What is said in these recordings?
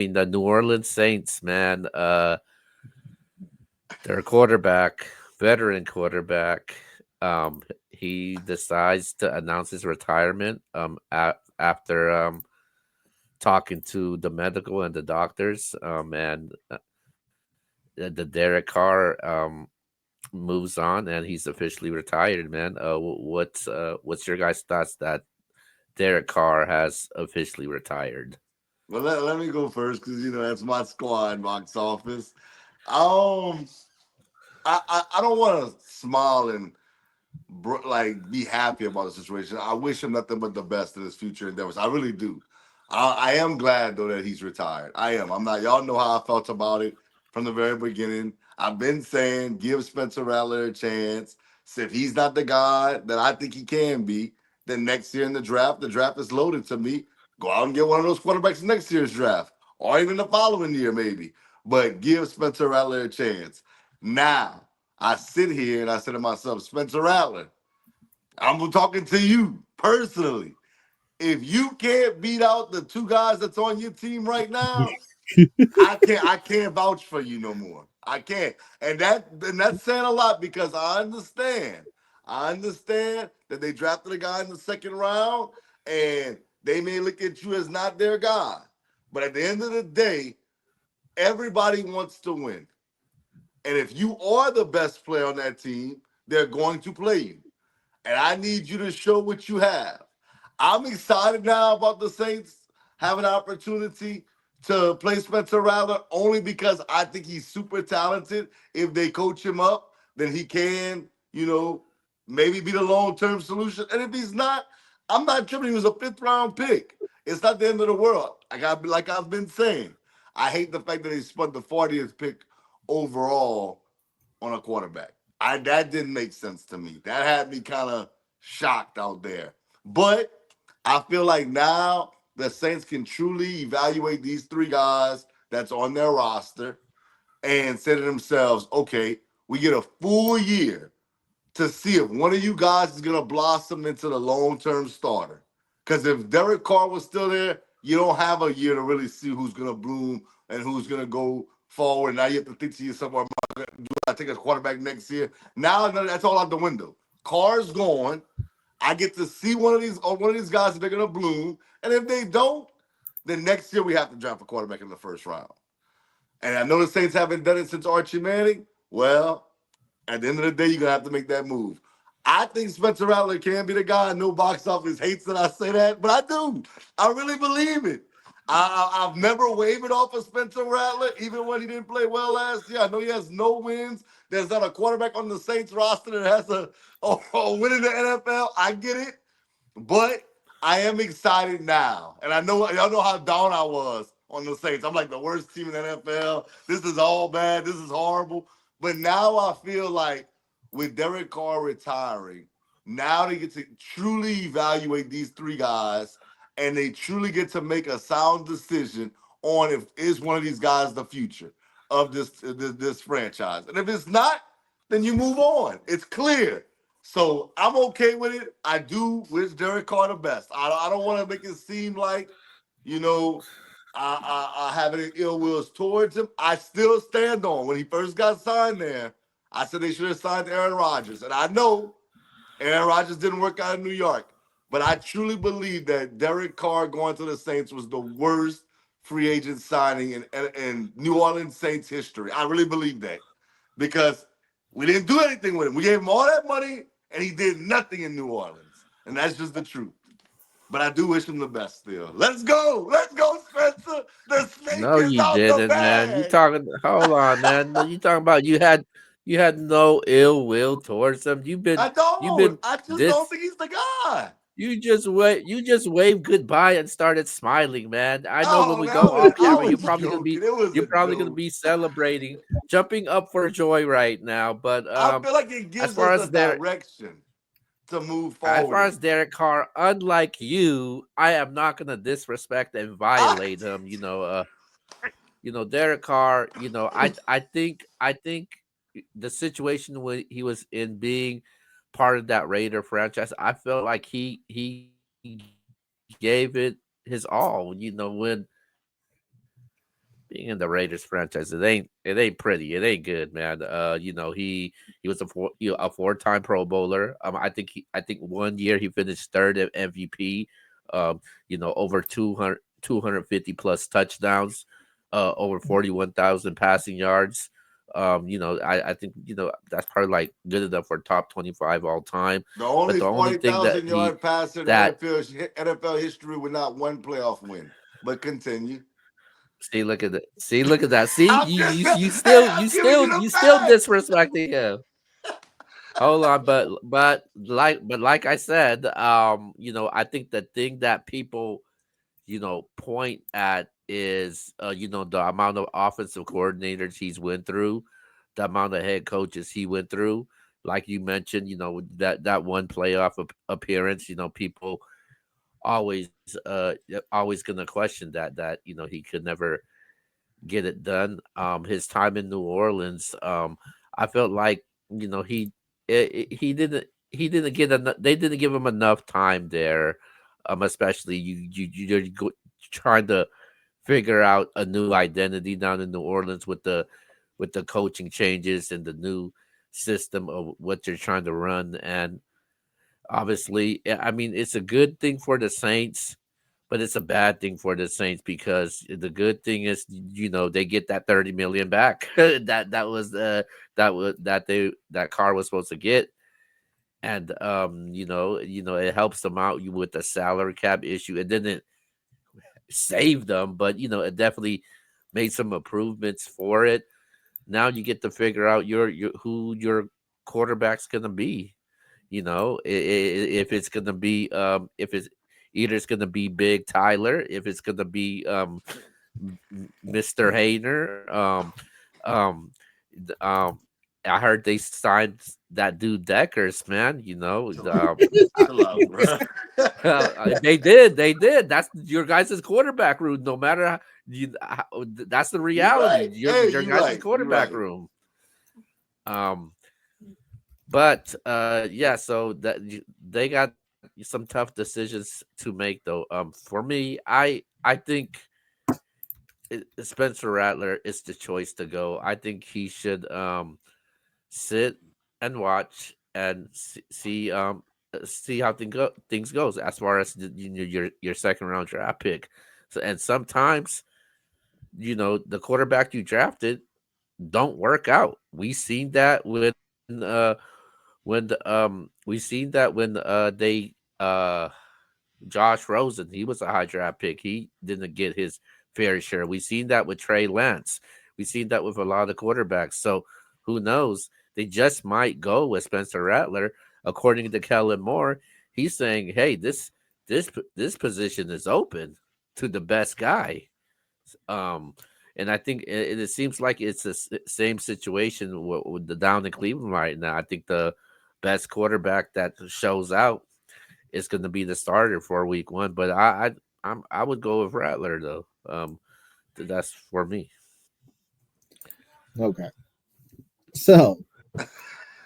mean, the New Orleans Saints, man, their quarterback, veteran quarterback, he decides to announce his retirement after talking to the medical and the doctors, and the Derek Carr moves on and he's officially retired, man. What's your guys' thoughts that Derek Carr has officially retired? Well, let me go first because that's my squad box office. Um, I don't want to smile and like be happy about the situation. I wish him nothing but the best in his future endeavors. I really do. I am glad though that he's retired. I am. I'm not. Y'all know how I felt about it from the very beginning. I've been saying give Spencer Rattler a chance. So if he's not the guy that I think he can be, then next year in the draft is loaded to me. Go out and get one of those quarterbacks in next year's draft, or even the following year maybe. But give Spencer Rattler a chance. Now I sit here and I say to myself, Spencer Rattler, I'm talking to you personally. If you can't beat out the two guys that's on your team right now, I can't vouch for you no more. I can't. And that's saying a lot because I understand. I understand that they drafted a guy in the second round and they may look at you as not their guy. But at the end of the day, everybody wants to win. And if you are the best player on that team, they're going to play you. And I need you to show what you have. I'm excited now about the Saints having an opportunity to play Spencer Rattler only because I think he's super talented. If they coach him up, then he can, maybe be the long-term solution. And if he's not, I'm not tripping. He was a fifth-round pick. It's not the end of the world. Like I've been saying. I hate the fact that they spent the 40th pick overall on a quarterback. That didn't make sense to me. That had me kind of shocked out there. But I feel like now the Saints can truly evaluate these three guys that's on their roster and say to themselves, okay, we get a full year to see if one of you guys is gonna blossom into the long-term starter. Because if Derek Carr was still there, you don't have a year to really see who's gonna bloom and who's gonna go forward. Now you have to think to yourself, well, do I take a quarterback next year? Now that's all out the window. Carr's gone. I get to see one of these guys that they're gonna bloom. And if they don't, then next year we have to draft a quarterback in the first round. And I know the Saints haven't done it since Archie Manning. Well, at the end of the day, you're gonna have to make that move. I think Spencer Rattler can be the guy. No box office hates that I say that, but I do. I really believe it. I've never wavered off of Spencer Rattler, even when he didn't play well last year. I know he has no wins. There's not a quarterback on the Saints roster that has a win in the NFL. I get it, but I am excited now, and I know y'all know how down I was on the Saints. I'm like the worst team in the NFL. This is all bad. This is horrible. But now I feel like with Derek Carr retiring, now they get to truly evaluate these three guys, and they truly get to make a sound decision on if is one of these guys the future of this franchise. And if it's not, then you move on. It's clear. So I'm okay with it. I do wish Derek Carr the best. I don't want to make it seem like, you know, I have any ill wills towards him. I still stand on when he first got signed there. I said they should have signed Aaron Rodgers. And I know Aaron Rodgers didn't work out in New York. But I truly believe that Derek Carr going to the Saints was the worst free agent signing in New Orleans Saints history. I really believe that because we didn't do anything with him. We gave him all that money, and he did nothing in New Orleans. And that's just the truth. But I do wish him the best still. Let's go. Let's go, Spencer. The snake No, is you out the didn't, man. You bag. talking? Hold on, man. No, you talking about you had no ill will towards him. I You've don't. been I just don't this. think he's the guy. You just waved goodbye and started smiling, man. I know when Oh, we man, go off I camera, was joking. It was you're a probably gonna joke. be celebrating, jumping up for joy right now. But I feel like it as gives far us a as Derek, direction to move as forward far in. as Derek Carr, unlike you, I am not gonna disrespect and I, violate him. Derek Carr. I think the situation when he was in being part of that Raider franchise, I felt like he gave it his all. When being in the Raiders franchise, it ain't pretty. It ain't good, man. He was a 4-time Pro Bowler. I think one year he finished third at MVP. Over 250 plus touchdowns, over 41,000 passing yards. I think that's probably like good enough for top 25 all time. The But only the only thing that 40,000-yard passer in that NFL history with not one playoff win. But continue. See, look at that. See, I'm you just, you you hey, still I'm you giving still you the you still facts. disrespecting him. Hold on, but like I said, I think the thing that people point at is the amount of offensive coordinators he's went through, the amount of head coaches he went through. Like you mentioned, that one playoff appearance. People always always gonna question that he could never get it done. His time in New Orleans, I felt like he didn't get enough. They didn't give him enough time there. Especially trying to figure out a new identity down in New Orleans with the coaching changes and the new system of what you're trying to run. And obviously, I mean, it's a good thing for the Saints, but it's a bad thing for the Saints because the good thing is, they get that 30 million back that Carr was supposed to get, and it helps them out with the salary cap issue. It didn't save them, but it definitely made some improvements for it. Now you get to figure out your who your quarterback's gonna be. If it's gonna be if it's either it's gonna be Big Tyler, if it's gonna be Mr. Hayner. Um, um, I heard they signed that dude Deckers, man. Chill out, bro. They did. That's your guys' quarterback room. No matter that's the You reality. right. Your Hey, your you guys' right. You quarterback right. room. Um, but yeah, so they got some tough decisions to make though. For me, I think Spencer Rattler is the choice to go. I think he should sit and watch and see how things goes as far as your second round draft pick. So and sometimes the quarterback you drafted don't work out. We seen that when they Josh Rosen, he was a high draft pick. He didn't get his fair share. We seen that with Trey Lance. We seen that with a lot of quarterbacks. So who knows? They just might go with Spencer Rattler. According to Kellen Moore, he's saying, "Hey, this position is open to the best guy." Um, and I think it seems like it's the same situation with the down in Cleveland right now. I think the best quarterback that shows out is going to be the starter for week one. But I would go with Rattler though. That's for me. Okay. So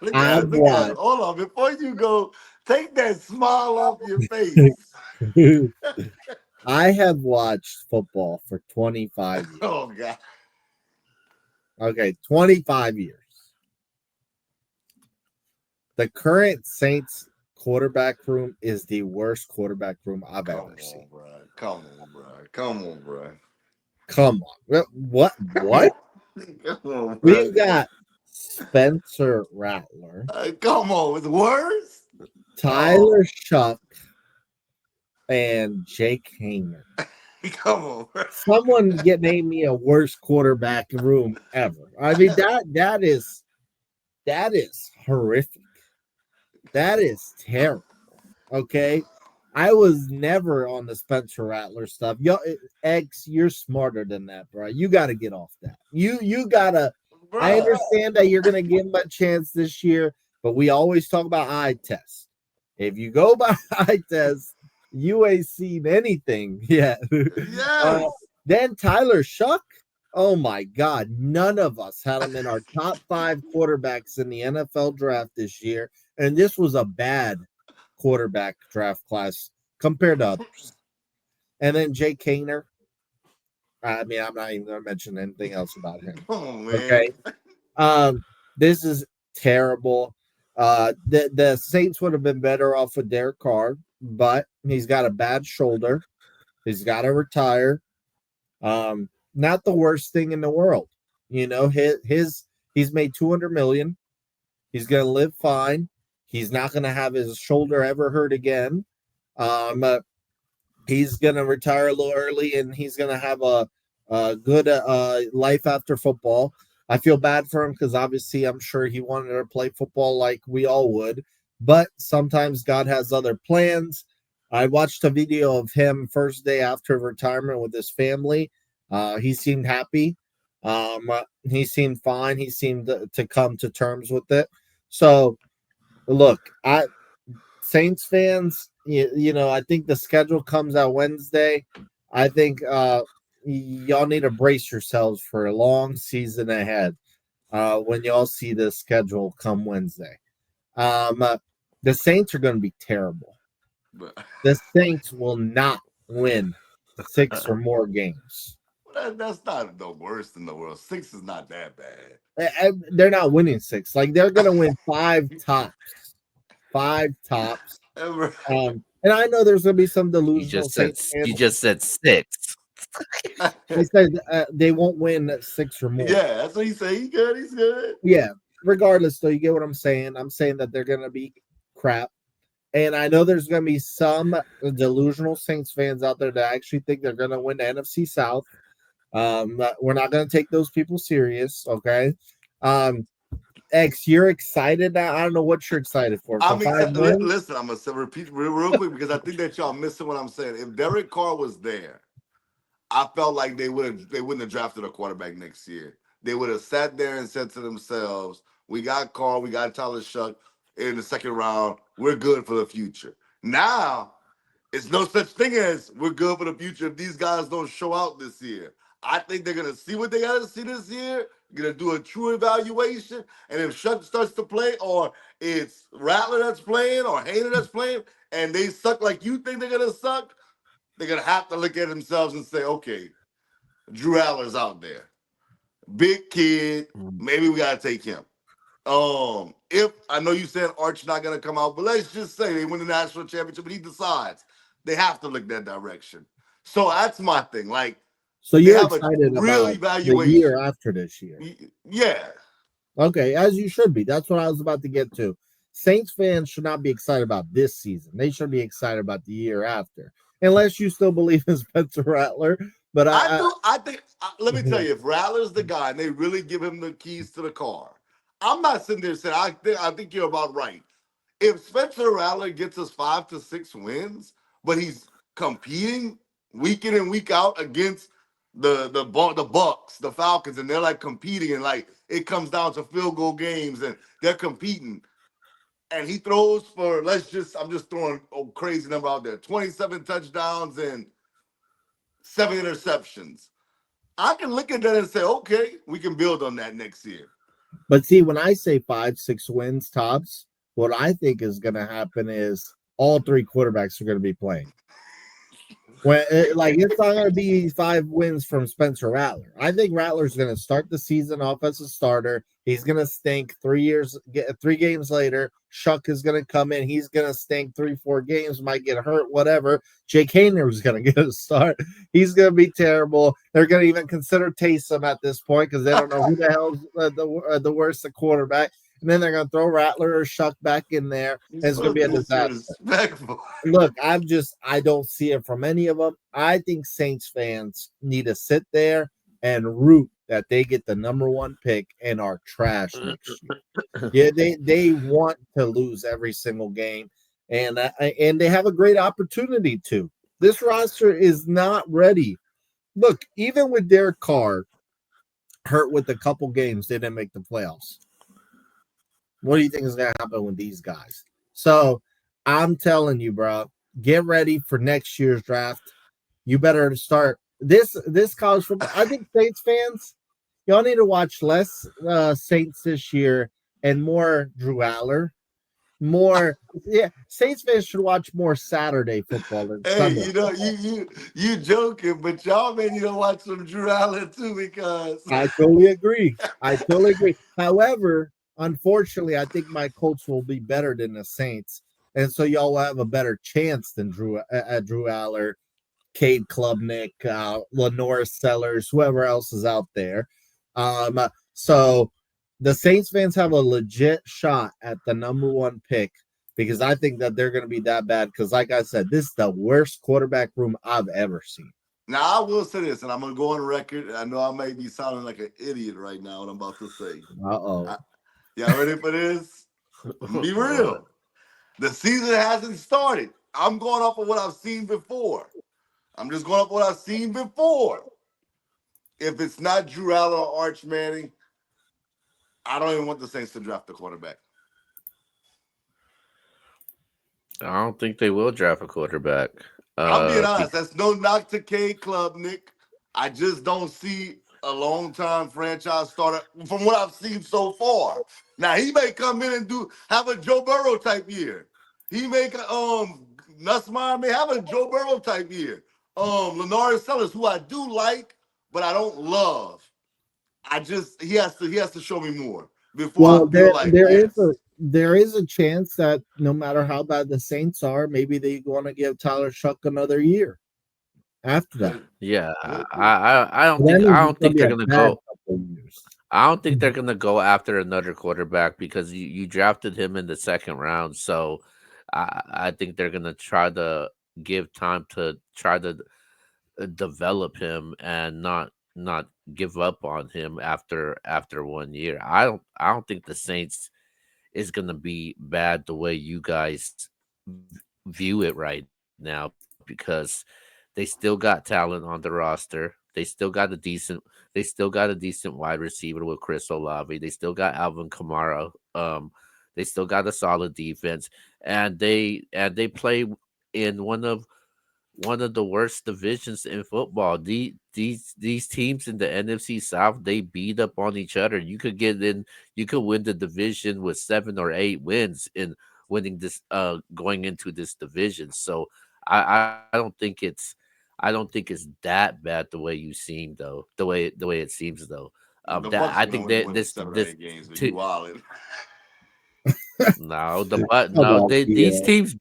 Look at I've it. Look at it. watched Hold on. Before you go, take that smile off your face. I have watched football for 25 years. Oh God. Okay, 25 years. The current Saints quarterback room is the worst quarterback room I've Come ever on, seen. bro. Come on, bro. Come on, bro. Come on. What? What? Come on, bro. We've got Spencer Rattler, Come on. It's worse. Oh, Tyler Shough, and Jake Hayner. come on, bro. Someone get name me a worst quarterback room ever. I mean that is horrific. That is terrible. Okay. I was never on the Spencer Rattler stuff. Yo, X, you're smarter than that, bro. You got to get off that. You gotta. I Bruh. understand that you're gonna give him a chance this year, but we always talk about eye test. If you go by eye test, you ain't seen anything yet. uh, Yes. then Tyler Shuck. Oh my God, none of us had him in our top 5 quarterbacks in the NFL draft this year, and this was a bad quarterback draft class compared to others. And then Jake Hayner. I mean, I'm not even going to mention anything else about him. Oh man. Okay. This is terrible. The Saints would have been better off with Derek Carr, but he's got a bad shoulder. He's got to retire. Not the worst thing in the world. You know, he's made 200 million. He's going to live fine. He's not going to have his shoulder ever hurt again. He's going to retire a little early, and he's going to have a good life after football. I feel bad for him because obviously I'm sure he wanted to play football like we all would, but sometimes God has other plans. I watched a video of him first day after retirement with his family. He seemed happy. He seemed fine. He seemed to come to terms with it. So, look, Saints fans, you know, I think the schedule comes out Wednesday. I think y'all need to brace yourselves for a long season ahead when y'all see the schedule come Wednesday. The Saints are going to be terrible. The Saints will not win 6 or more games. That's not the worst in the world. 6 is not that bad. They're not winning 6. Like, they're going to win 5 tops. 5 tops. And I know there's going to be some delusional Saints fans. You just said 6. I said they won't win 6 or more. Yeah, that's what he said. He's good. He's good. Yeah. Regardless, though, you get what I'm saying. I'm saying that they're going to be crap. And I know there's going to be some delusional Saints fans out there that actually think they're going to win the NFC South. We're not going to take those people serious, okay? X, you're excited now? I don't know what you're excited for. I'm excited. Listen, I'm going to repeat real quick because I think that y'all missing what I'm saying. If Derek Carr was there, I felt like they wouldn't have drafted a quarterback next year. They would have sat there and said to themselves, we got Carr, we got Tyler Shough in the second round. We're good for the future. Now, it's no such thing as we're good for the future if these guys don't show out this year. I think they're going to see what they got to see this year, going to do a true evaluation, and if Shough starts to play, or it's Rattler that's playing, or Hayner that's playing, and they suck like you think they're going to suck, they're going to have to look at themselves and say, okay, Drew Aller's out there. Big kid, maybe we got to take him. If I know you said Arch's not going to come out, but let's just say they win the national championship and he decides, they have to look that direction. So that's my thing. Like, so you're excited about the year after this year? Yeah. Okay, as you should be. That's what I was about to get to. Saints fans should not be excited about this season. They should be excited about the year after, unless you still believe in Spencer Rattler. But I think. Let me tell you, if Rattler's the guy and they really give him the keys to the car, I'm not sitting there saying I think you're about right. If Spencer Rattler gets us 5 to 6 wins, but he's competing week in and week out against the Bucks, the Falcons, and they're like competing, and like it comes down to field goal games, and they're competing, and he throws for I'm just throwing a crazy number out there, 27 touchdowns and 7 interceptions. I can look at that and say, okay, we can build on that next year. But see, when I say 5, 6 wins tops, what I think is going to happen is all 3 quarterbacks are going to be playing. It's not going to be 5 wins from Spencer Rattler. I think Rattler's going to start the season off as a starter. He's going to stink 3 games later. Shough is going to come in. He's going to stink 3-4 games, might get hurt, whatever. Jake Hayner is going to get a start. He's going to be terrible. They're going to even consider Taysom at this point because they don't know who the hell's the worst quarterback. And then they're going to throw Rattler or Shough back in there. And it's going to be a disaster. Look, I don't see it from any of them. I think Saints fans need to sit there and root that they get the number 1 pick and are trash next year. Yeah, they want to lose every single game, and they have a great opportunity to. This roster is not ready. Look, even with Derek Carr hurt with a couple games, they didn't make the playoffs. What do you think is going to happen with these guys? So I'm telling you, bro, get ready for next year's draft. You better start this college football. I think Saints fans, y'all need to watch less Saints this year and more Drew Aller. more. Yeah, Saints fans should watch more Saturday football than Hey, Sunday you know, football. you joking, but y'all man, you know, watch some Drew Allen too because I totally agree. I totally agree. However, unfortunately, I think my Colts will be better than the Saints, and so y'all will have a better chance than Drew Aller, Cade Klubnik, Lenore Sellers, whoever else is out there. So the Saints fans have a legit shot at the number one pick because I think that they're going to be that bad. Because, like I said, this is the worst quarterback room I've ever seen. now I will say this, and I'm gonna go on record. I know I may be sounding like an idiot right now. What I'm about to say. Uh oh. I, y'all ready for this? I'm gonna be What? real. The season hasn't started. I'm going off of what I've seen before. I'm just going off what I've seen before. If it's not Drew Allen or Arch Manning, I don't even want the Saints to draft the quarterback. I don't think they will draft a quarterback. I'm being honest. Be- That's no knock to K Club, Nick. I just don't see a long time franchise starter from what I've seen so far. Now he may come in and have a Joe Burrow type year. He may Nussmeyer may have a Joe Burrow type year. Lenore Sellers, who I do like, but I don't love. I just he has to show me more before I Well, feel like yes. there is a chance that no matter how bad the Saints are, maybe they want to give Tyler Shuck another year after that. Could yeah, could be. I don't That think means it's going to be they're a gonna bad go. couple of years. I don't think they're gonna go after another quarterback because you drafted him in the second round. So I think they're gonna try to give time to try to develop him and not give up on him after 1 year. I don't think the Saints is gonna be bad the way you guys view it right now because they still got talent on the roster. They still got a decent wide receiver with Chris Olave. They still got Alvin Kamara. They still got a solid defense, and they play in one of the worst divisions in football. These teams in the NFC South, they beat up on each other. You could win the division with 7 or 8 wins in winning this going into this division. So I don't think it's that bad the way you seem though. The way it seems though. The That Bucks I are gonna think win, that win this 7 or 8 this games, but you t- wildin'. no, the but Come no, on, Keo. these teams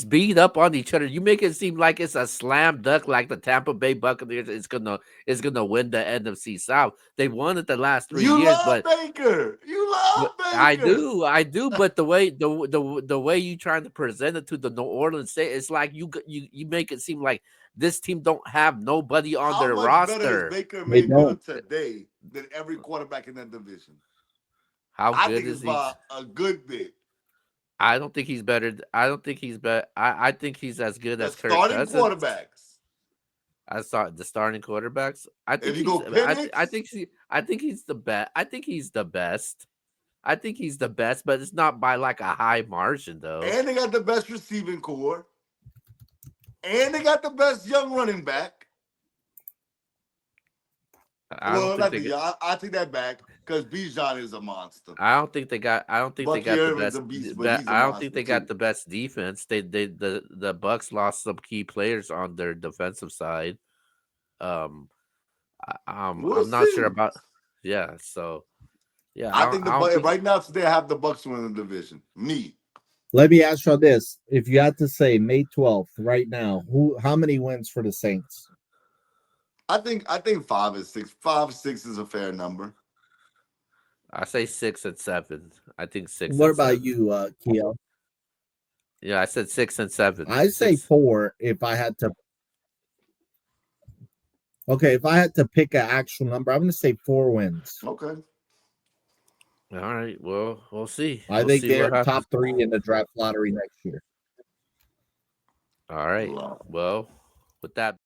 beat up on each other. You make it seem like it's a slam dunk, like the Tampa Bay Buccaneers is gonna win the NFC South. They won it the last three You years, love Baker. You love but Baker. I do. But the way you trying to present it to the New Orleans State, it's like you make it seem like this team don't have nobody on How their much better is roster. Baker They don't. Mayfield today than every quarterback in that division? How I good think is it's he? by a good bit. I don't think he's better. I don't think he's better. I think he's as good The as Kirk starting Cousins. quarterbacks. I saw the starting quarterbacks. I If think you go he's. Penix, I think he's the best. I think he's the best. I think he's the best, but it's not by like a high margin though. and they got the best receiving core, and they got the best young running back. I don't Well, think not they. the I take that back because Bijan is a monster. I don't think they got. I don't think they Bucky got the Irvin's best. a beast, but he's a I don't think monster they got too. the best defense. The Bucks lost some key players on their defensive side. Um, We'll I'm not sure see. about. Yeah, so yeah, I think the I don't think. right now today I have the Bucks winning the division. Me, Let me ask you this: if you had to say May 12th right now, how many wins for the Saints? I think 5 is 6. 5 6 is a fair number. I say 6 and 7. I think six What and about seven. you, Keo? Yeah, I said 6 and 7. I say Six. four if I had to. Okay, if I had to pick an actual number, I'm going to say 4 wins. Okay. All right. Well, we'll see. I We'll think see they're what happens. top three in the draft lottery next year. All right. Wow. Well, with that